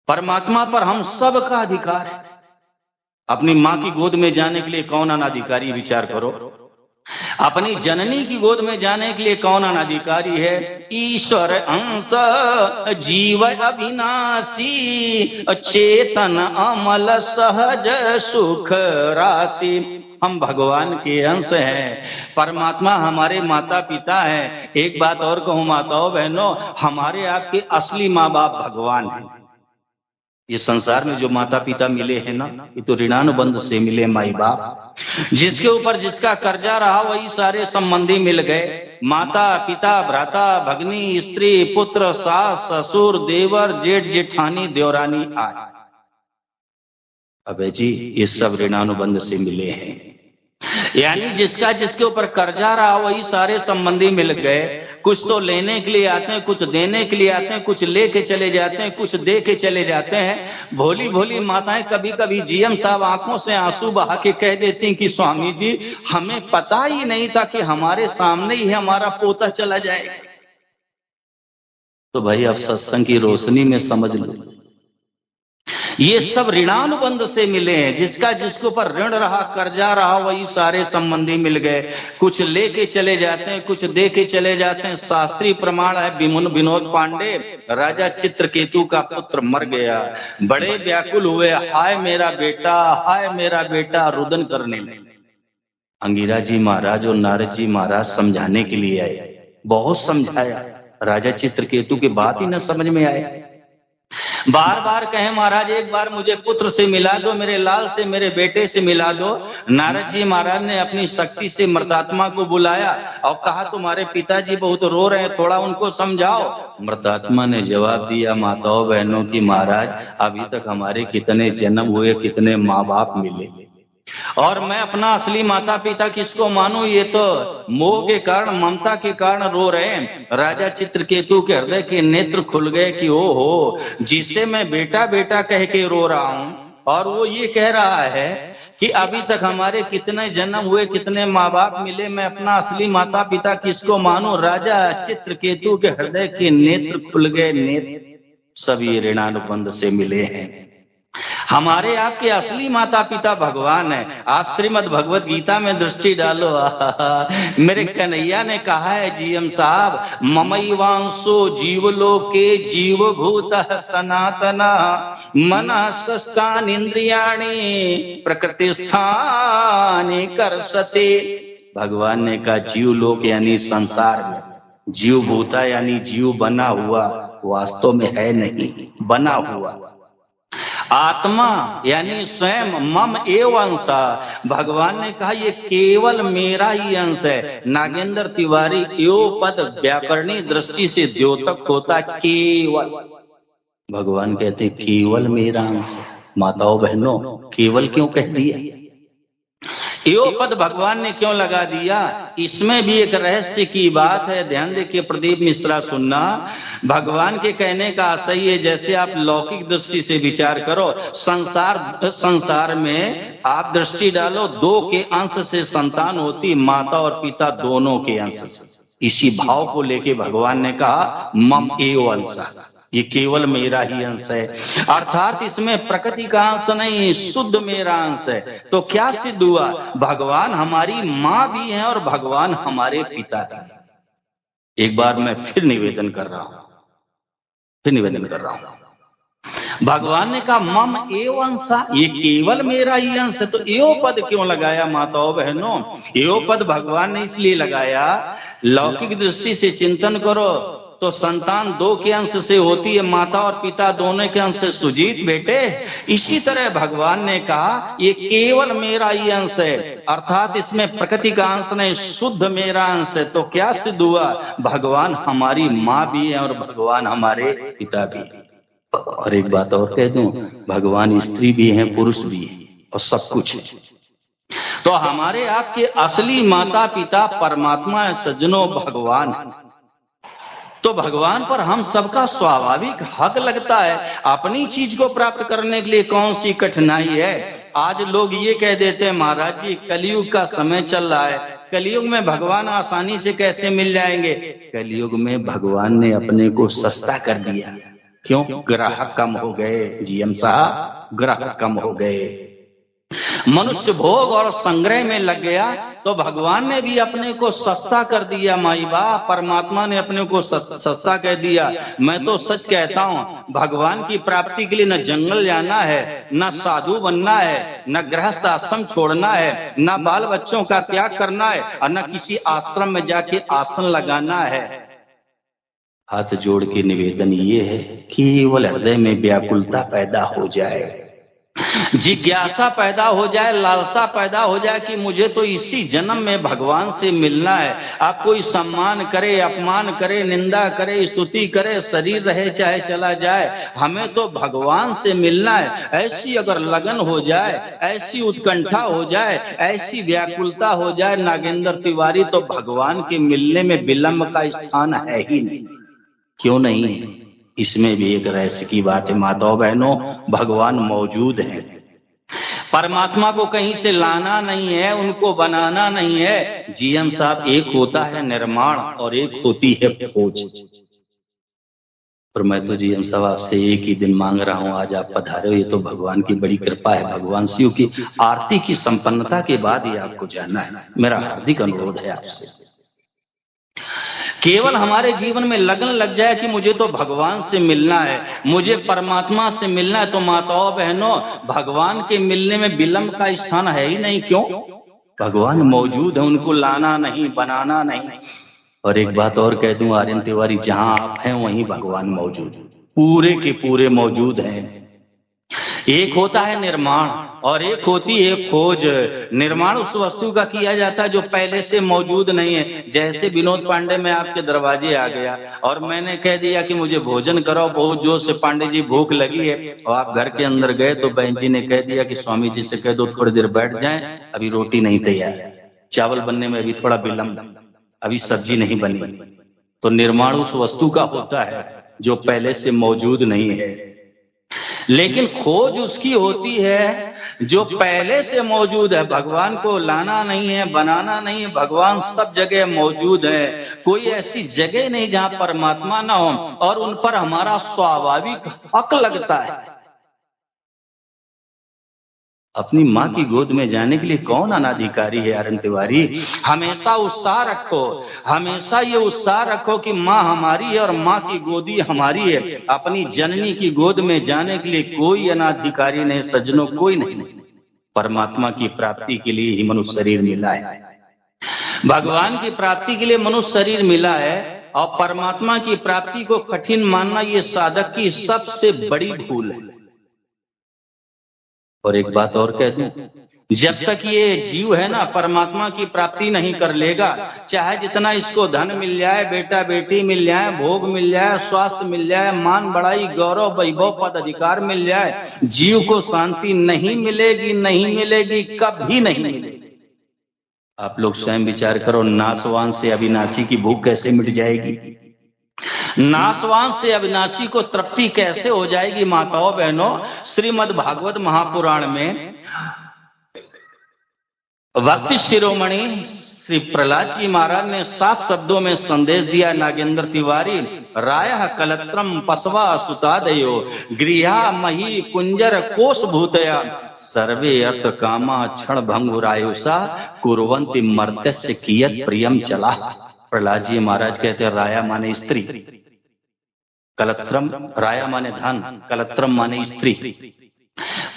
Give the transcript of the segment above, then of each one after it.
परमात्मा पर हम सबका अधिकार है। अपनी मां की गोद में जाने के लिए कौन अनाधिकारी, विचार करो। अपनी जननी की गोद में जाने के लिए कौन अनाधिकारी है। ईश्वर अंश जीव अविनाशी चेतन अमल सहज सुख राशि। हम भगवान के अंश हैं, परमात्मा हमारे माता पिता हैं। एक बात और कहूं माताओं बहनों, हमारे आपके असली माँ बाप भगवान हैं। ये संसार में जो माता पिता मिले हैं ना, ये तो ऋणानुबंध से मिले माई बाप। जिसके ऊपर जिसका कर्जा रहा वही सारे संबंधी मिल गए। माता पिता भ्राता भगनी स्त्री पुत्र सास ससुर देवर जेठ जेठानी देवरानी आए। अबे जी ये सब ऋणानुबंध से मिले हैं। यानी जिसका जिसके ऊपर कर्जा रहा वही सारे संबंधी मिल गए। कुछ तो लेने के लिए आते हैं, कुछ देने के लिए आते हैं, कुछ लेके चले जाते हैं, कुछ दे के चले जाते हैं। भोली भोली माताएं कभी कभी जीएम साहब आंखों से आंसू बहा के कह देती हैं कि स्वामी जी हमें पता ही नहीं था कि हमारे सामने ही हमारा पोता चला जाएगा। तो भाई अब सत्संग की रोशनी में समझ लो, ये सब ऋणानुबंध से मिले हैं। जिसका जिसके ऊपर ऋण रहा कर्जा रहा वही सारे संबंधी मिल गए। कुछ लेके चले जाते हैं, कुछ दे के चले जाते हैं। शास्त्रीय प्रमाण है, विनोद पांडे राजा चित्रकेतु का पुत्र मर गया, बड़े व्याकुल हुए, हाय मेरा बेटा, हाय मेरा बेटा, रुदन करने लगे। अंगिरा जी महाराज और नारद जी महाराज समझाने के लिए आए, बहुत समझाया। राजा चित्रकेतु की बात ही न समझ में आए। बार बार कहे महाराज एक बार मुझे पुत्र से मिला दो, मेरे लाल से, मेरे बेटे से मिला दो। नारद जी महाराज ने अपनी शक्ति से मृतात्मा को बुलाया और कहा तुम्हारे पिताजी बहुत रो रहे हैं, थोड़ा उनको समझाओ। मृतात्मा ने जवाब दिया, माताओं बहनों की महाराज अभी तक हमारे कितने जन्म हुए, कितने माँ बाप मिले, और मैं अपना असली माता पिता किसको मानूं। ये तो मोह के कारण, ममता के कारण रो रहे हैं। राजा चित्रकेतु के हृदय के नेत्र खुल गए कि ओ हो, जिसे मैं बेटा बेटा कह के रो रहा हूं और वो ये कह रहा है कि अभी तक हमारे कितने जन्म हुए, कितने माँ बाप मिले, मैं अपना असली माता पिता किसको मानूं। राजा चित्रकेतु के हृदय के नेत्र खुल गए। नेत्र सभी ऋणानुबंध से मिले हैं। हमारे आपके असली माता पिता भगवान है। आप श्रीमद् भगवत गीता में दृष्टि डालो। मेरे कन्हैया ने कहा है जीएम साहब, ममैवांशो जीवलोके जीवभूतः सनातना मनः षष्ठानि इंद्रियाणि प्रकृतिस्थानि कर्षते। भगवान ने कहा जीवलोक यानी संसार में, जीवभूता यानी जीव बना हुआ, वास्तव में है नहीं, बना हुआ। आत्मा यानी स्वयं मम एव अंशा। भगवान ने कहा ये केवल मेरा ही अंश है। नागेंद्र तिवारी यो पद व्याकरणी दृष्टि से द्योतक होता केवल। भगवान कहते केवल मेरा अंश। माताओं बहनों केवल क्यों कह दिया, यो पद भगवान ने क्यों लगा दिया, इसमें भी एक रहस्य की बात है। ध्यान देखिए प्रदीप मिश्रा सुनना। भगवान के कहने का आशय है, जैसे आप लौकिक दृष्टि से विचार करो, संसार में आप दृष्टि डालो, दो के अंश से संतान होती, माता और पिता दोनों के अंश से। इसी भाव को लेके भगवान ने कहा मम एव अंशा, ये केवल मेरा ही अंश है। अर्थात इसमें प्रकृति का अंश नहीं, शुद्ध मेरा अंश है। तो क्या सिद्ध हुआ, भगवान हमारी माँ भी है और भगवान हमारे पिता भी है। एक बार मैं फिर निवेदन कर रहा हूं, भगवान ने कहा मम एव अंशा, ये केवल मेरा ही अंश है। तो एव पद क्यों लगाया माताओं बहनों? एव पद भगवान ने इसलिए लगाया, लौकिक दृष्टि से चिंतन करो तो संतान दो के अंश से होती है, माता और पिता दोनों के अंश से। सुजीत बेटे, इसी तरह भगवान ने कहा ये केवल मेरा ही अंश है, अर्थात इसमें प्रकृति का अंश नहीं, शुद्ध मेरा अंश है। तो क्या सिद्ध हुआ, भगवान हमारी माँ भी है और भगवान हमारे पिता भी है। और एक बात और कह दूं, भगवान स्त्री भी हैं, पुरुष भी है और सब कुछ है। तो हमारे आपके असली माता पिता परमात्मा है सज्जनों, भगवान है। तो भगवान पर हम सबका स्वाभाविक हक लगता है। अपनी चीज को प्राप्त करने के लिए कौन सी कठिनाई है। आज लोग ये कह देते हैं महाराज जी कलयुग का समय चल रहा है, कलयुग में भगवान आसानी से कैसे मिल जाएंगे। कलयुग में भगवान ने अपने को सस्ता कर दिया। क्यों? ग्राहक कम हो गए जीएम साहब, ग्राहक कम हो गए। मनुष्य भोग और संग्रह में लग गया तो भगवान ने भी अपने को सस्ता कर दिया। माई बाप, परमात्मा ने अपने को सस्ता कह दिया। मैं तो सच कहता हूँ, भगवान की प्राप्ति के लिए न जंगल जाना है, न साधु बनना है, न गृहस्थ आश्रम छोड़ना है, न बाल बच्चों का त्याग करना है, और न किसी आश्रम में जाके आसन लगाना है। हाथ जोड़ के निवेदन ये है, केवल हृदय में व्याकुलता पैदा हो जाए, जिज्ञासा पैदा हो जाए, लालसा पैदा हो जाए कि मुझे तो इसी जन्म में भगवान से मिलना है। आप कोई सम्मान करे, अपमान करे, निंदा करे, स्तुति करे, शरीर रहे चाहे चला जाए, हमें तो भगवान से मिलना है। ऐसी अगर लगन हो जाए, ऐसी उत्कंठा हो जाए, ऐसी व्याकुलता हो जाए नागेंद्र तिवारी, तो भगवान के मिलने में विलंब का स्थान है ही नहीं। क्यों नहीं है? इसमें भी एक रहस्य की बात है माताओं बहनों, भगवान मौजूद है। परमात्मा को कहीं से लाना नहीं है, उनको बनाना नहीं है। जीएम साहब, एक होता है निर्माण और एक होती है खोज। और मैं तो जीएम साहब आपसे एक ही दिन मांग रहा हूं, आज आप पधारे हो, ये तो भगवान की बड़ी कृपा है। भगवान शिव की आरती की संपन्नता के बाद ही आपको जाना है। मेरा हार्दिक अनुरोध है आपसे, केवल हमारे जीवन में लगन लग जाए कि मुझे तो भगवान से मिलना है, मुझे परमात्मा से मिलना है। तो माताओं बहनों, भगवान के मिलने में विलंब का स्थान है ही नहीं। क्यों? भगवान मौजूद है, उनको लाना नहीं, बनाना नहीं। और एक बात और कह दूं आर्यन तिवारी, जहां आप हैं वहीं भगवान मौजूद, पूरे के पूरे मौजूद हैं। एक होता है निर्माण और एक होती है खोज। निर्माण उस वस्तु का किया जाता है जो पहले से मौजूद नहीं है। जैसे विनोद पांडे, मैं आपके दरवाजे आ गया और मैंने कह दिया कि मुझे भोजन करो, बहुत जोर से पांडे जी भूख लगी है, और आप घर के अंदर गए तो बहन जी ने कह दिया कि स्वामी जी से कह दो थोड़ी देर बैठ जाएं, अभी रोटी नहीं तैयार, चावल बनने में अभी थोड़ा विलंब, अभी सब्जी नहीं बनी। तो निर्माण उस वस्तु का होता है जो पहले से मौजूद नहीं है, लेकिन खोज उसकी होती है जो पहले से मौजूद है। भगवान को लाना नहीं है, बनाना नहीं है, भगवान सब जगह मौजूद है। कोई ऐसी जगह नहीं जहां परमात्मा ना हो और उन पर हमारा स्वाभाविक हक लगता है। अपनी माँ की गोद में जाने के लिए कौन अनाधिकारी है आर्यन तिवारी? हमेशा उत्साह रखो, हमेशा ये उत्साह रखो कि माँ हमारी है और माँ की गोदी हमारी है। अपनी जननी की गोद में जाने के लिए कोई अनाधिकारी नहीं सज्जनों, कोई नहीं। परमात्मा की प्राप्ति के लिए ही मनुष्य शरीर मिला है, भगवान की प्राप्ति के लिए मनुष्य शरीर मिला है। और परमात्मा की प्राप्ति को कठिन मानना ये साधक की सबसे बड़ी भूल है। और एक बात और कह दूं, जब तक ये जीव है ना परमात्मा की प्राप्ति नहीं कर लेगा, चाहे जितना इसको धन मिल जाए, बेटा बेटी मिल जाए, भोग मिल जाए, स्वास्थ्य मिल जाए, मान बढ़ाई गौरव वैभव पद अधिकार मिल जाए, जीव को शांति नहीं मिलेगी, नहीं मिलेगी, कभी नहीं मिलेगी। आप लोग स्वयं विचार करो, नासवान से अविनाशी की भूख कैसे मिट जाएगी? नासवान से अविनाशी को तृप्ति कैसे हो जाएगी? माताओं बहनों, श्रीमद् भागवत महापुराण में भक्ति शिरोमणि श्री प्रहलाद जी महाराज ने साफ शब्दों में संदेश दिया, नागेंद्र तिवारी, रायः कलत्रम पशवा सुतादयो गृहा मही कुंजर कोश भूतया सर्वे अर्थ कामा क्षण भंगुरायुषा कुर्वन्ति मर्त्यस्य कियत् प्रियम चला। प्रहलाद जी महाराज कहते हैं, राया माने स्त्री, कलत्रम राया माने धन, कलत्रम माने स्त्री,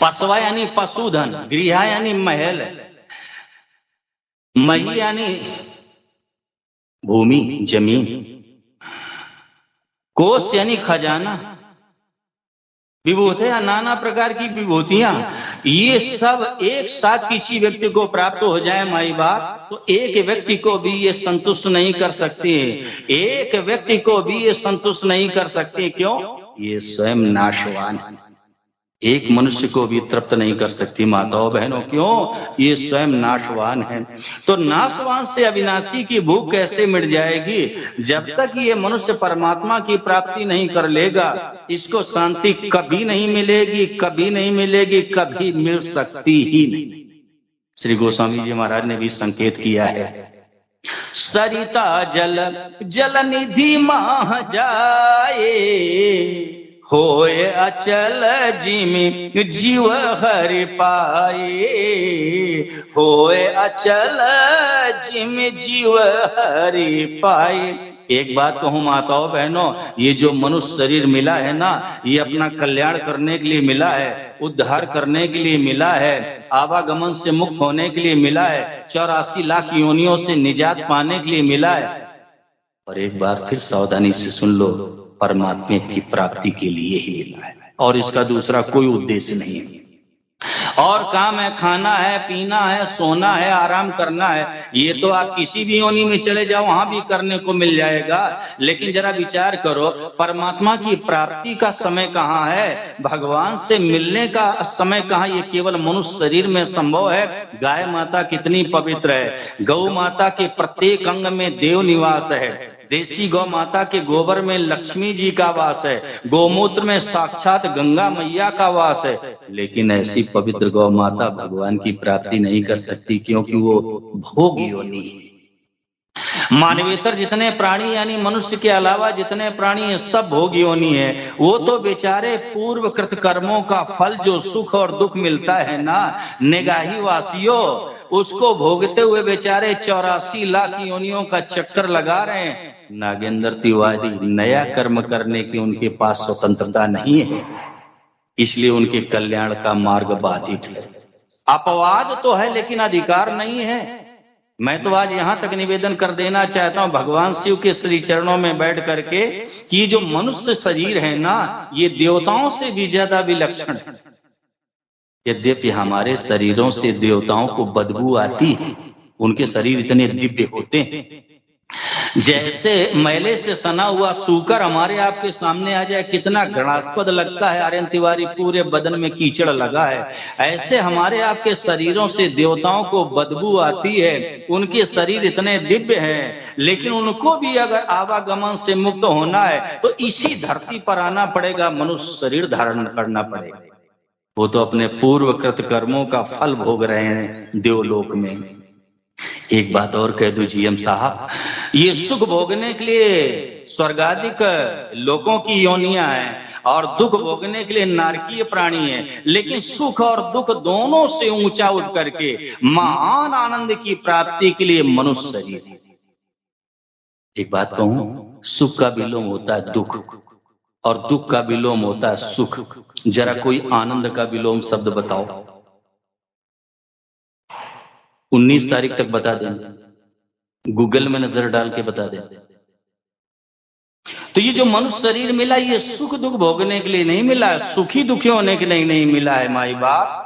पशवा यानी पशुधन, गृहा यानी महल, मही यानी भूमि जमीन, कोश यानी खजाना, विभूतियां नाना प्रकार की विभूतियां, ये सब एक साथ किसी व्यक्ति को प्राप्त हो जाए माई बाप, तो एक व्यक्ति को भी ये संतुष्ट नहीं कर सकती, एक व्यक्ति को भी ये संतुष्ट नहीं कर सकती। क्यों? ये स्वयं नाशवान है, एक मनुष्य को भी तृप्त नहीं कर सकती। माताओं बहनों, क्यों? ये स्वयं नाशवान है। तो नाशवान से अविनाशी की भूख कैसे मिट जाएगी? जब तक ये मनुष्य परमात्मा की प्राप्ति नहीं कर लेगा, इसको शांति कभी नहीं मिलेगी, कभी नहीं मिलेगी, कभी मिल सकती ही नहीं। श्री गोस्वामी जी महाराज ने भी संकेत किया है, सरिता जल जल निधि माह जाए, होए अचल जिमि जीव हरि पाए, होए अचल जिमि जीव हरि पाए। एक बात कहूं माताओं बहनों, ये जो मनुष्य शरीर मिला है ना, ये अपना कल्याण करने के लिए मिला है, उद्धार करने के लिए मिला है, आवागमन से मुक्त होने के लिए मिला है, 84 लाख योनियों से निजात पाने के लिए मिला है। और एक बार फिर सावधानी से सुन लो, परमात्मा की प्राप्ति के लिए ही मिला है और इसका दूसरा कोई उद्देश्य नहीं है। और काम है, खाना है, पीना है, सोना है, आराम करना है, ये तो आप किसी भी योनि में चले जाओ वहां भी करने को मिल जाएगा। लेकिन जरा विचार करो, परमात्मा की प्राप्ति का समय कहाँ है, भगवान से मिलने का समय कहाँ, ये केवल मनुष्य शरीर में संभव है। गाय माता कितनी पवित्र है, गौ माता के प्रत्येक अंग में देव निवास है, देसी गौ माता के गोबर में लक्ष्मी जी का वास है, गोमूत्र में साक्षात गंगा मैया का वास है। लेकिन ऐसी पवित्र गौ माता भगवान की प्राप्ति नहीं कर सकती, क्योंकि वो भोग योनि है। मानवेतर जितने प्राणी यानी मनुष्य के अलावा जितने प्राणी हैं सब भोग योनि है। वो तो बेचारे पूर्व कृत कर्मों का फल जो सुख और दुख मिलता है ना, निगाही वासियों, उसको भोगते हुए बेचारे 84 लाख योनियों का चक्कर लगा रहे हैं। नागेंद्र तिवारी, नया कर्म करने की उनके पास स्वतंत्रता नहीं है, इसलिए उनके कल्याण का मार्ग बाधित है। अपवाद तो है लेकिन अधिकार नहीं है। मैं तो आज यहां तक निवेदन कर देना चाहता हूं भगवान शिव के श्री चरणों में बैठ करके कि जो मनुष्य शरीर है ना, ये देवताओं से भी ज्यादा विलक्षण है। यद्यपि हमारे शरीरों से देवताओं को बदबू आती है, उनके शरीर इतने दिव्य होते हैं। जैसे मैले से सना हुआ सूकर हमारे आपके सामने आ जाए कितना घृणास्पद लगता है, आर्यन तिवारी पूरे बदन में कीचड़ लगा है, ऐसे हमारे आपके शरीरों से देवताओं को बदबू आती है। उनके शरीर इतने दिव्य हैं, लेकिन उनको भी अगर आवागमन से मुक्त होना है तो इसी धरती पर आना पड़ेगा, मनुष्य शरीर धारण करना पड़ेगा। वो तो अपने पूर्वकृत कर्मों का फल भोग रहे हैं देवलोक में। एक बात और कह दो जीएम साहब, ये सुख भोगने के लिए स्वर्गाधिक लोगों की योनियां हैं और दुख भोगने के लिए नारकीय प्राणी है, लेकिन सुख और दुख दोनों से ऊंचा उठ करके महान आनंद की प्राप्ति के लिए मनुष्य शरीर है। एक बात कहूं, सुख का विलोम होता है दुख और दुख का विलोम होता है सुख। जरा कोई आनंद का विलोम शब्द बताओ, 19 तारीख तक बता दें, गूगल में नजर डाल के बता दें। तो ये जो मनुष्य शरीर मिला, ये सुख दुख भोगने के लिए नहीं मिला है, सुखी दुखी होने के लिए नहीं मिला है माई बाप,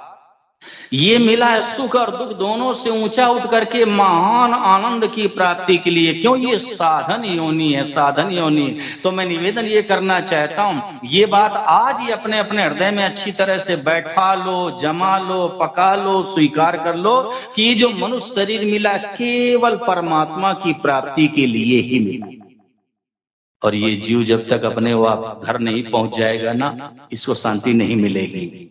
ये मिला है सुख और दुख दोनों से ऊंचा उठ करके महान आनंद की प्राप्ति के लिए। क्यों, ये साधन योनि है, साधन योनि। तो मैं निवेदन ये करना चाहता हूं, ये बात आज ही अपने अपने हृदय में अच्छी तरह से बैठा लो, जमा लो, पका लो, स्वीकार कर लो कि जो मनुष्य शरीर मिला केवल परमात्मा की प्राप्ति के लिए ही मिला। और ये जीव जब तक अपने वो घर नहीं पहुंच जाएगा ना, इसको शांति नहीं मिलेगी।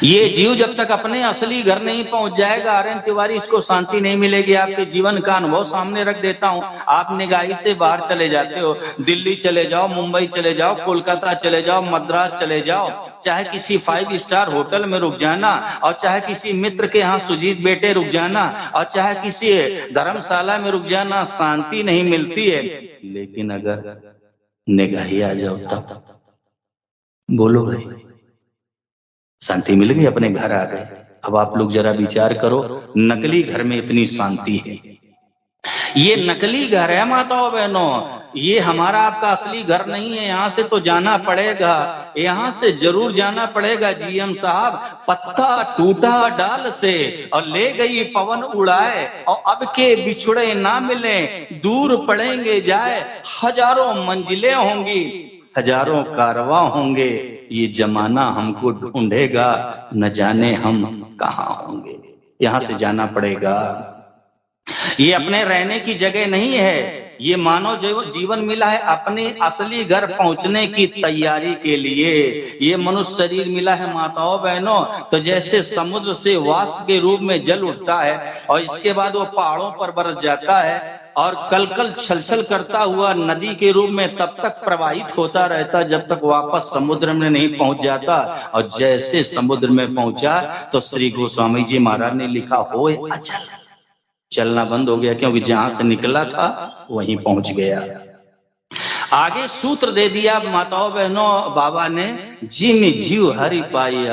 ये जीव जब तक अपने असली घर नहीं पहुंच जाएगा आर्यन तिवारी, इसको शांति नहीं मिलेगी। आपके जीवन का अनुभव सामने रख देता हूं। आप निगाही से बाहर चले जाते हो, दिल्ली चले जाओ, मुंबई चले जाओ, कोलकाता चले जाओ, मद्रास चले जाओ, चाहे किसी 5 स्टार होटल में रुक जाना, और चाहे किसी मित्र के यहाँ सुजीत बेटे रुक जाना, और चाहे किसी धर्मशाला में रुक जाना, शांति नहीं मिलती है। लेकिन अगर निगाही आ जाओ तब बोलो भाई, शांति मिल गई, अपने घर आ गए। अब आप लोग जरा विचार करो, नकली घर में इतनी शांति है, ये नकली घर है माताओं बहनों, ये हमारा आपका असली घर नहीं है। यहां से तो जाना पड़ेगा, यहां से जरूर जाना पड़ेगा जीएम साहब। पत्ता टूटा डाल से और ले गई पवन उड़ाए, और अब के बिछुड़े ना मिले, दूर पड़ेंगे जाए, हजारों मंजिलें होंगी, हजारों कारवां होंगे, ये जमाना हमको ढूंढेगा, न जाने हम कहां होंगे। यहां से जाना पड़ेगा, ये अपने रहने की जगह नहीं है, ये मानव जीवन मिला है अपने असली घर पहुंचने की तैयारी के लिए। ये मनुष्य शरीर मिला है माताओं बहनों, तो जैसे समुद्र से वाष्प के रूप में जल उठता है और इसके बाद वो पहाड़ों पर बरस जाता है और कल कल छल छल करता हुआ नदी के रूप में तब तक प्रवाहित होता रहता जब तक वापस समुद्र में नहीं पहुंच जाता। और जैसे समुद्र में पहुंचा तो श्री गोस्वामी जी महाराज ने लिखा हो अचल, चलना बंद हो गया, क्योंकि जहां से निकला था वहीं पहुंच गया। आगे सूत्र दे दिया माताओं बहनों बाबा ने, जी में जीव हरि पाई।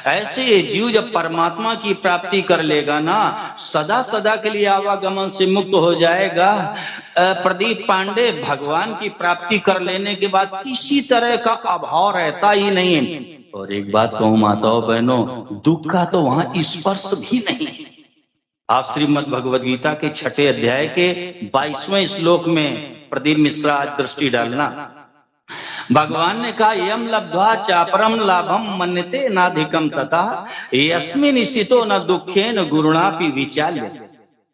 ऐसे ये जीव जब परमात्मा की प्राप्ति कर लेगा ना, सदा सदा के लिए आवागमन से मुक्त हो जाएगा। प्रदीप पांडे, भगवान की प्राप्ति कर लेने के बाद किसी तरह का अभाव रहता ही नहीं है। और एक बात कहूं माताओं बहनों, दुख का तो वहां स्पर्श भी नहीं। आप श्रीमद् भगवद गीता के 6 अध्याय के 22वें श्लोक में प्रदीप मिश्रा आज दृष्टि डालना। भगवान ने कहा यम लब्ध्वा चापरम लाभम मन्यते नाधिकम तथा यस्मिन् स्थितो न दुखेन गुरुणापि विचाल्य।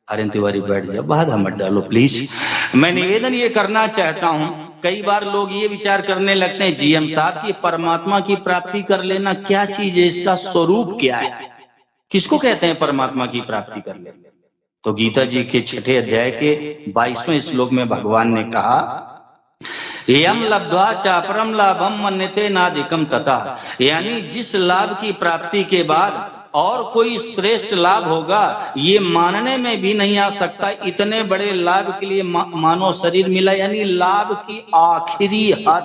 अरे तिवारी बैठ जाओ, बाधा मत डालो प्लीज। मैं निवेदन ये करना चाहता हूं, कई बार लोग ये विचार करने लगते हैं जीएम साहब की परमात्मा की प्राप्ति कर लेना क्या चीज है, इसका स्वरूप क्या है, किसको कहते हैं परमात्मा की प्राप्ति कर लेना। तो गीता जी के 6 अध्याय के 22वें श्लोक में भगवान ने कहा यम लब्ध्वा चापरम लाभम मन्यते नाधिकम तथा, यानी जिस लाभ की प्राप्ति के बाद और कोई श्रेष्ठ लाभ होगा ये मानने में भी नहीं आ सकता। इतने बड़े लाभ के लिए मानव शरीर मिला, यानी लाभ की आखिरी हद